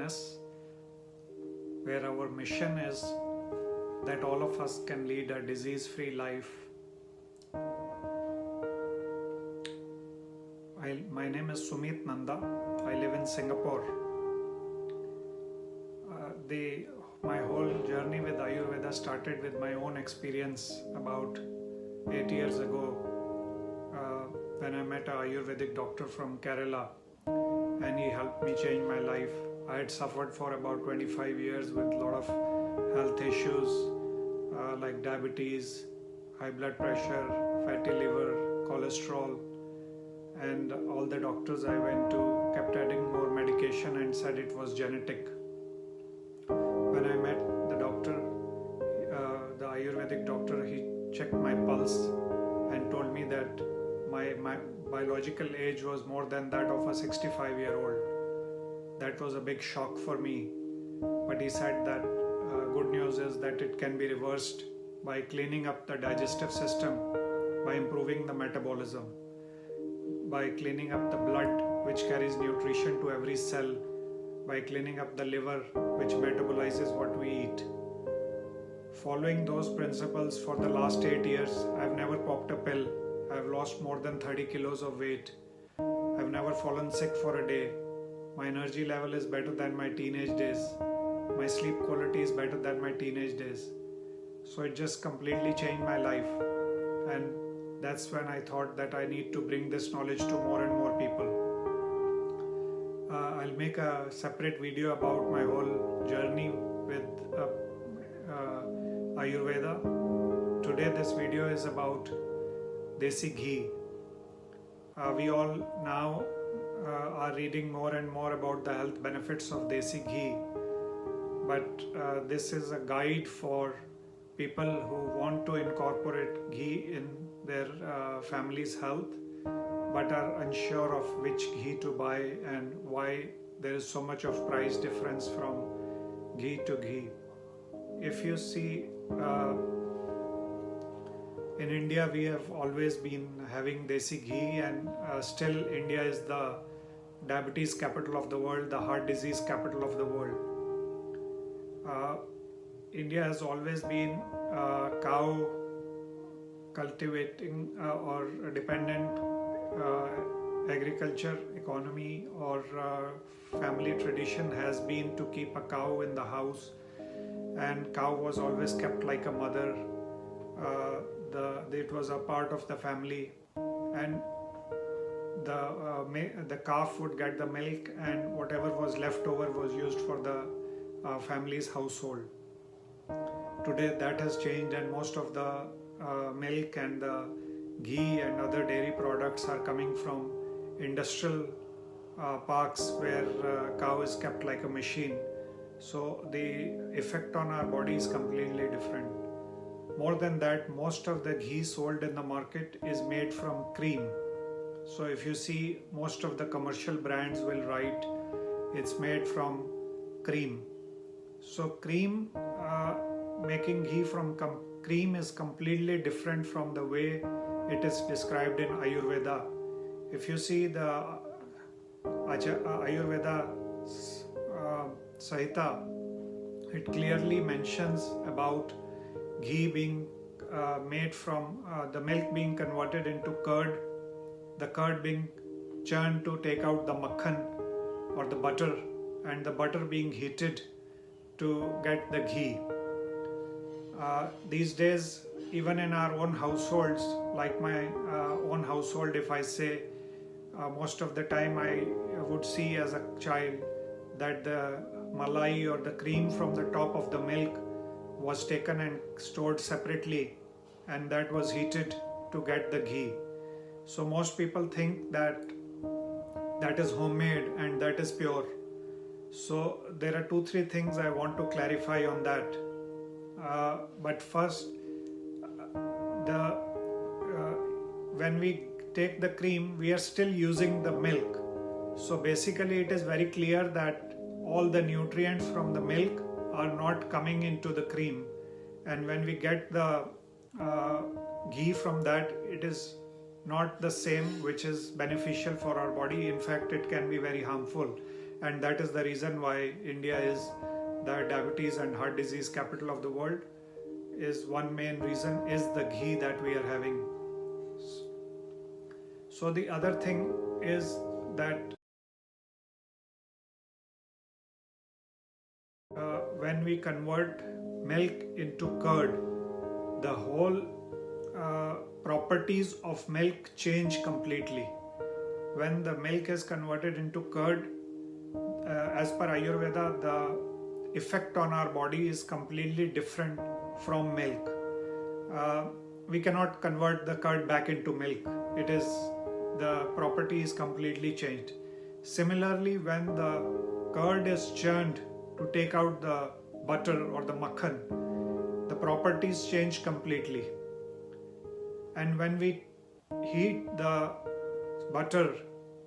Wellness, where our mission is that all of us can lead a disease-free life. My name is Sumit Nanda. I live in Singapore. My whole journey with Ayurveda started with my own experience about 8 years ago when I met an Ayurvedic doctor from Kerala, and he helped me change my life. I had suffered for about 25 years with a lot of health issues like diabetes, high blood pressure, fatty liver, cholesterol, and all the doctors I went to kept adding more medication and said it was genetic. When I met the doctor, the Ayurvedic doctor, he checked my pulse and told me that my biological age was more than that of a 65-year-old. That was a big shock for me. But he said that good news is that it can be reversed by cleaning up the digestive system, by improving the metabolism, by cleaning up the blood which carries nutrition to every cell, by cleaning up the liver which metabolizes what we eat. Following those principles for the last 8 years, I've never popped a pill. I've lost more than 30 kilos of weight. I've never fallen sick for a day. My energy level is better than my teenage days. My sleep quality is better than my teenage days. So it just completely changed my life. And that's when I thought that I need to bring this knowledge to more and more people. I'll make a separate video about my whole journey with Ayurveda. Today this video is about Desi Ghee. We all now are reading more and more about the health benefits of Desi Ghee. But this is a guide for people who want to incorporate ghee in their family's health but are unsure of which ghee to buy and why there is so much of price difference from ghee to ghee. If you see, in India we have always been having Desi Ghee, and still India is the diabetes capital of the world, the heart disease capital of the world. India has always been cow cultivating or dependent agriculture economy, or family tradition has been to keep a cow in the house, and cow was always kept like a mother. It was a part of the family, and the calf would get the milk, and whatever was left over was used for the family's household. Today that has changed, and most of the milk and the ghee and other dairy products are coming from industrial parks where cow is kept like a machine. So the effect on our body is completely different. More than that, most of the ghee sold in the market is made from cream. So if you see, most of the commercial brands will write it's made from cream. So cream, making ghee from cream is completely different from the way it is described in Ayurveda. If you see the Ayurveda Sahita, it clearly mentions about ghee being made from the milk being converted into curd, the curd being churned to take out the makhan or the butter, and the butter being heated to get the ghee. These days, even in our own households, like my own household, if I say, most of the time I would see as a child that the malai or the cream from the top of the milk was taken and stored separately, and that was heated to get the ghee. So most people think that that is homemade and that is pure. So there are 2-3 things I want to clarify on that. But first, when we take the cream, we are still using the milk. So basically it is very clear that all the nutrients from the milk are not coming into the cream, and when we get the ghee from that, it is not the same which is beneficial for our body. In fact, it can be very harmful. and that is the reason why India is the diabetes and heart disease capital of the world. Is one main reason is the ghee that we are having. So the other thing is that when we convert milk into curd, the whole properties of milk change completely. When the milk is converted into curd, as per Ayurveda, the effect on our body is completely different from milk. We cannot convert the curd back into milk. The property is completely changed. Similarly, when the curd is churned to take out the butter or the makhan, the properties change completely. And when we heat the butter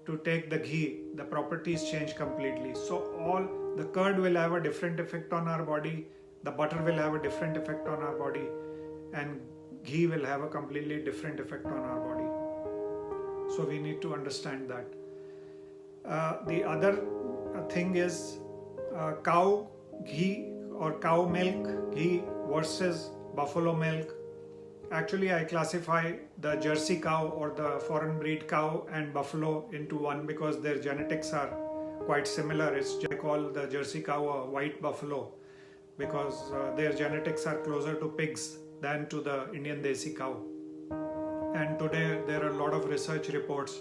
to take the ghee, the properties change completely. So the curd will have a different effect on our body, the butter will have a different effect on our body, and ghee will have a completely different effect on our body. So we need to understand that. The other thing is cow ghee or cow milk ghee versus buffalo milk. Actually, I classify the Jersey cow or the foreign breed cow and buffalo into one because their genetics are quite similar. I call the Jersey cow a white buffalo because their genetics are closer to pigs than to the Indian Desi cow. And today there are a lot of research reports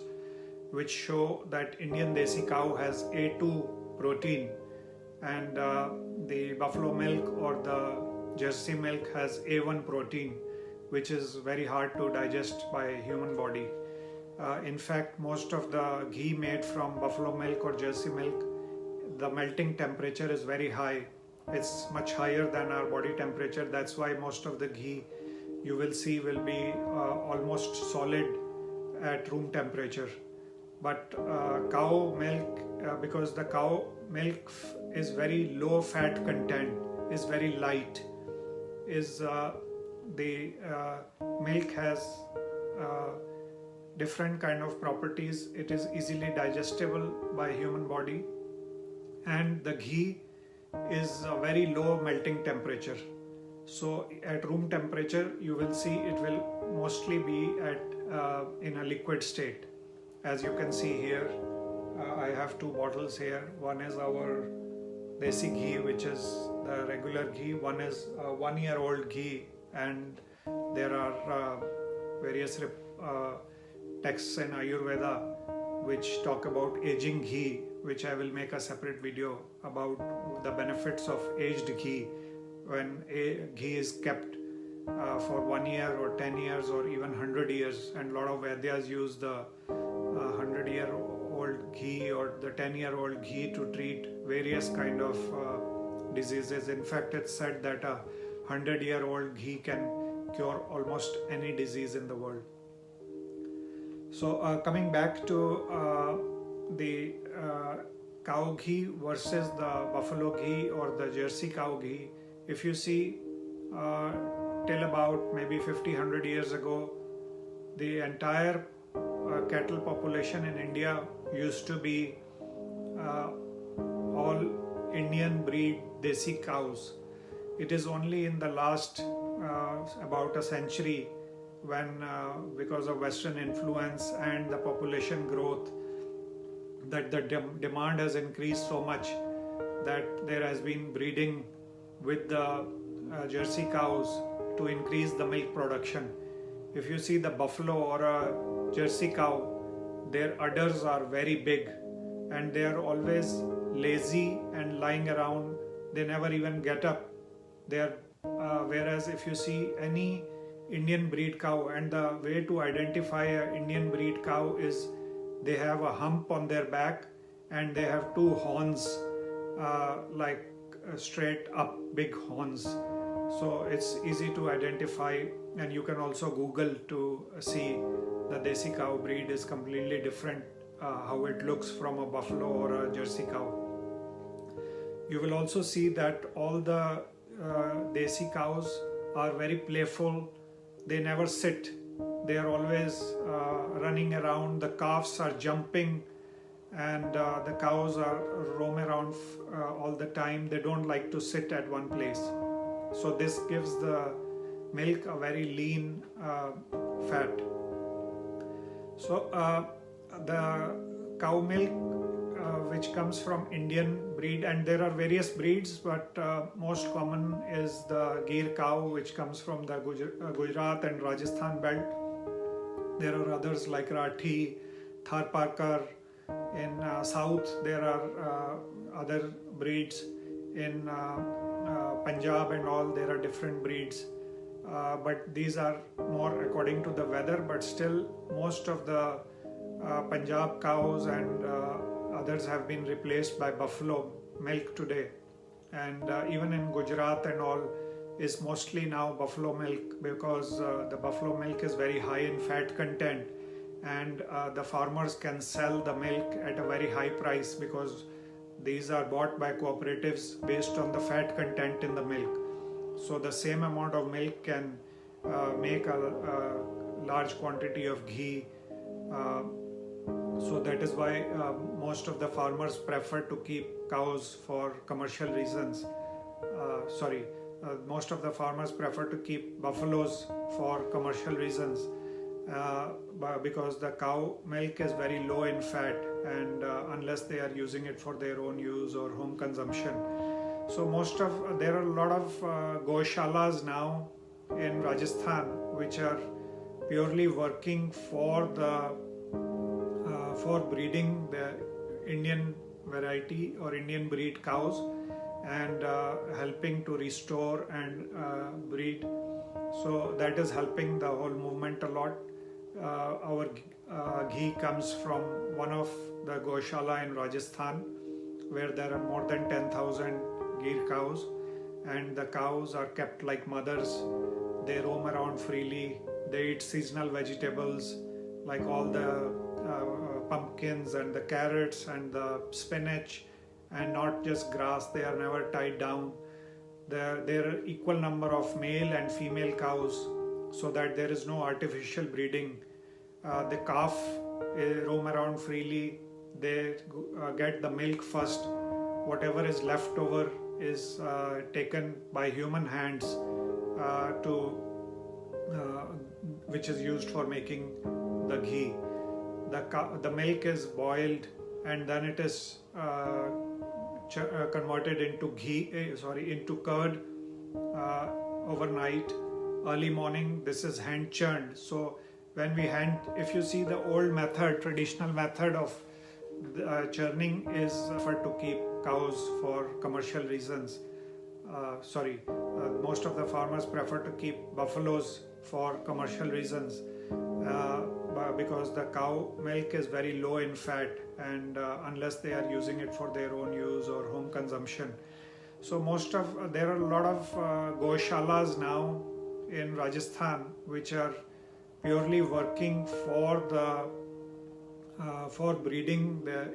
which show that Indian Desi cow has A2 protein and the buffalo milk or the Jersey milk has A1 protein, which is very hard to digest by human body. In fact, most of the ghee made from buffalo milk or Jersey milk, the melting temperature is very high. It's much higher than our body temperature. That's why most of the ghee you will see will be almost solid at room temperature. But cow milk, because the cow milk is very low fat content, is very light, the milk has different kind of properties. It is easily digestible by human body, and the ghee is a very low melting temperature. So at room temperature you will see it will mostly be in a liquid state. As you can see here, I have two bottles here. One is our desi ghee, which is the regular ghee. One is a 1-year-old ghee, and there are various texts in Ayurveda which talk about aging ghee, which I will make a separate video about the benefits of aged ghee when ghee is kept for 1 year or 10 years or even 100 years. And a lot of Vaidyas use the 100-year-old ghee or the 10-year-old ghee to treat various kind of diseases. In fact, it's said that a 100-year-old ghee can cure almost any disease in the world. So coming back to the cow ghee versus the buffalo ghee or the Jersey cow ghee, if you see till about maybe 50-100 years ago, the entire cattle population in India used to be all Indian breed desi cows. It is only in the last about a century when because of Western influence and the population growth that the demand has increased so much that there has been breeding with the Jersey cows to increase the milk production. If you see the buffalo or a Jersey cow, their udders are very big and they are always lazy and lying around. They never even get up. Whereas if you see any Indian breed cow, and the way to identify an Indian breed cow is they have a hump on their back and they have two horns like straight up big horns. So it's easy to identify, and you can also Google to see the Desi cow breed is completely different how it looks from a buffalo or a Jersey cow. You will also see that all the Desi cows are very playful. They never sit. They are always running around. The calves are jumping and the cows are roam around all the time. They don't like to sit at one place, so this gives the milk a very lean fat. So the cow milk which comes from Indian breed, and there are various breeds, but most common is the Gir cow, which comes from the Gujarat and Rajasthan belt. There are others like Rathi, Tharparkar. In south there are other breeds. In Punjab and all, there are different breeds, but these are more according to the weather. But still, most of the Punjab cows and others have been replaced by buffalo milk today, and even in Gujarat and all is mostly now buffalo milk, because the buffalo milk is very high in fat content, and the farmers can sell the milk at a very high price, because these are bought by cooperatives based on the fat content in the milk. So the same amount of milk can make a large quantity of ghee. So that is why most of the farmers prefer to keep cows for commercial reasons. Most of the farmers prefer to keep buffaloes for commercial reasons, because the cow milk is very low in fat, and unless they are using it for their own use or home consumption. So there are a lot of goshalas now in Rajasthan which are purely working for breeding the Indian variety or Indian breed cows, and helping to restore and breed. So that is helping the whole movement a lot. Our ghee comes from one of the Goshala in Rajasthan, where there are more than 10,000 Gir cows, and the cows are kept like mothers. They roam around freely. They eat seasonal vegetables like all the pumpkins and the carrots and the spinach, and not just grass. They are never tied down. There are equal number of male and female cows, so that there is no artificial breeding. The calf roam around freely. They get the milk first. Whatever is left over is taken by human hands which is used for making the ghee. The milk is boiled, and then it is converted into into curd overnight. Early morning, this is hand churned. So when if you see the old method, traditional method of churning is for to keep cows for commercial reasons. Most of the farmers prefer to keep buffaloes for commercial reasons, because the cow milk is very low in fat, and unless they are using it for their own use or home consumption. So there are a lot of goshalas now in Rajasthan which are purely working for breeding the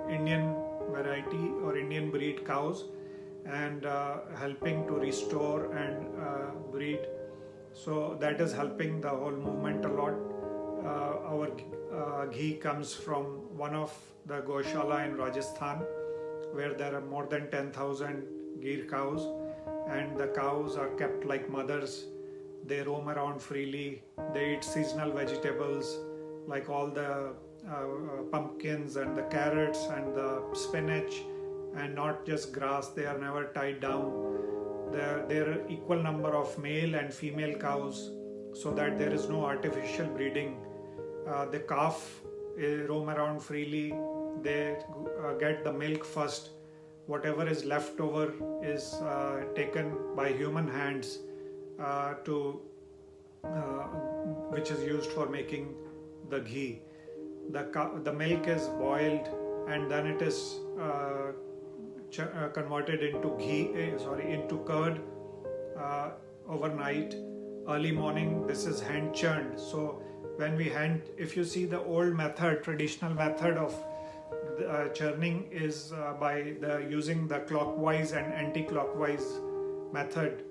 Indian variety or Indian breed cows, and helping to restore and breed. So that is helping the whole movement a lot. Our ghee comes from one of the Goshala in Rajasthan, where there are more than 10,000 Gir cows, and the cows are kept like mothers. They roam around freely. They eat seasonal vegetables like all the pumpkins and the carrots and the spinach, and not just grass. They are never tied down. There are equal number of male and female cows, so that there is no artificial breeding. The calf roam around freely. They get the milk first. Whatever is left over is taken by human hands which is used for making the ghee. The milk is boiled, and then it is converted into into curd overnight. Early morning, this is hand churned. So if you see the old method, traditional method of churning is by using the clockwise and anti-clockwise method,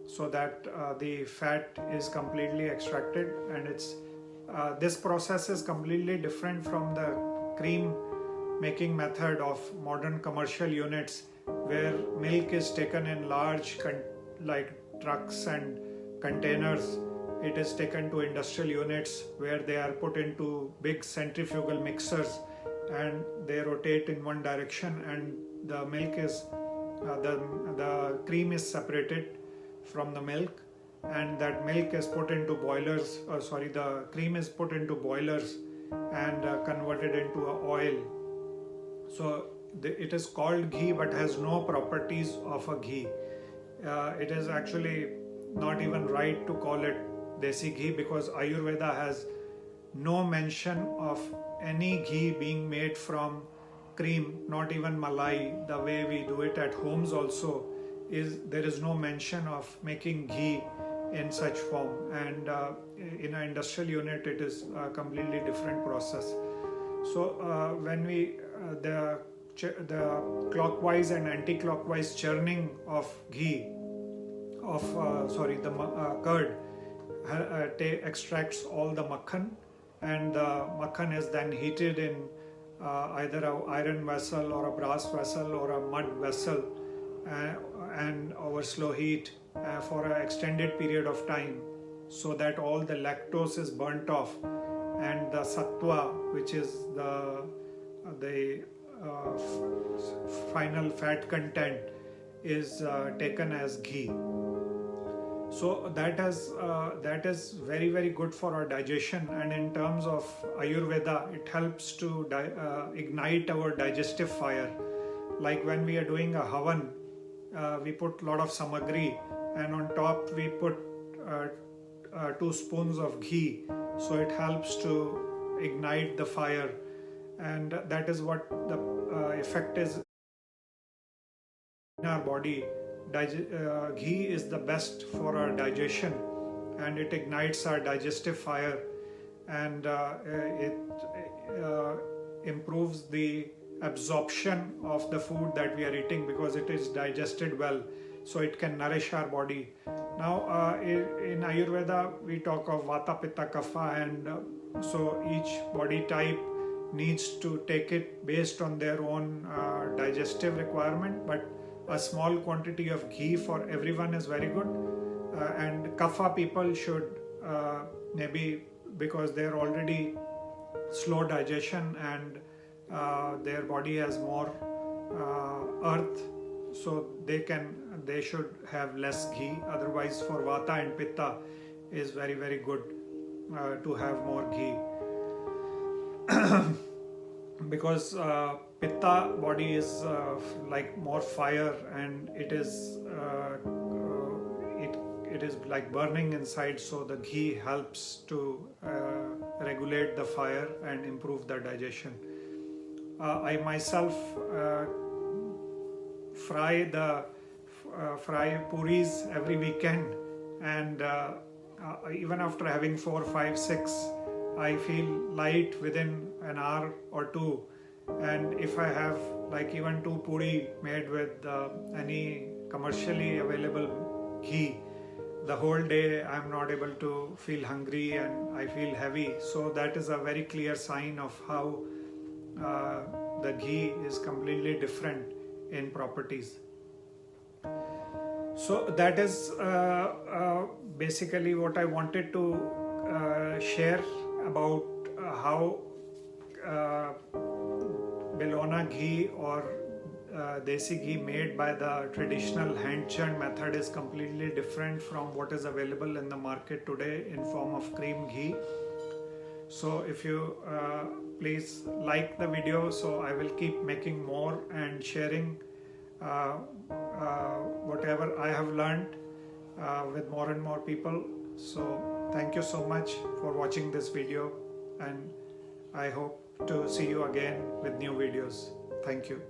so that the fat is completely extracted, and this process is completely different from the cream making method of modern commercial units, where milk is taken in large like trucks and containers. It is taken to industrial units where they are put into big centrifugal mixers and they rotate in one direction, and the milk is the cream is separated from the milk, and that milk is put into boilers, the cream is put into boilers and converted into oil. So it is called ghee but has no properties of a ghee. It is actually not even right to call it desi ghee, because Ayurveda has no mention of any ghee being made from cream, not even malai, the way we do it at homes also. There is no mention of making ghee in such form, and in an industrial unit it is a completely different process. So when we the clockwise and anti-clockwise churning of ghee, of curd, extracts all the makhan, and the makhan is then heated in either an iron vessel or a brass vessel or a mud vessel, and over slow heat for an extended period of time, so that all the lactose is burnt off, and the sattva, which is the final fat content, is taken as ghee. So that is very, very good for our digestion, and in terms of Ayurveda, it helps to ignite our digestive fire. Like when we are doing a havan, we put a lot of samagri, and on top we put 2 spoons of ghee, so it helps to ignite the fire, and that is what the effect is in our body. Ghee is the best for our digestion, and it ignites our digestive fire, and it improves the absorption of the food that we are eating, because it is digested well, so it can nourish our body. Now in Ayurveda we talk of Vata, Pitta, Kapha, and so each body type needs to take it based on their own digestive requirement, but a small quantity of ghee for everyone is very good. And Kapha people should maybe, because they're already slow digestion and their body has more earth, so they should have less ghee. Otherwise for Vata and Pitta is very, very good to have more ghee. Because Pitta body is like more fire, and it is like burning inside, so the ghee helps to regulate the fire and improve the digestion. I myself fry puris every weekend, and even after having 4, 5, 6, I feel light within an hour or two. And if I have like even 2 puri made with any commercially available ghee, the whole day I'm not able to feel hungry and I feel heavy. So that is a very clear sign of how the ghee is completely different in properties. So that is basically what I wanted to share about how Bellona ghee or desi ghee made by the traditional hand churned method is completely different from what is available in the market today in form of cream ghee. So if you please like the video, so I will keep making more and sharing whatever I have learned with more and more people. So thank you so much for watching this video, and I hope to see you again with new videos. Thank you.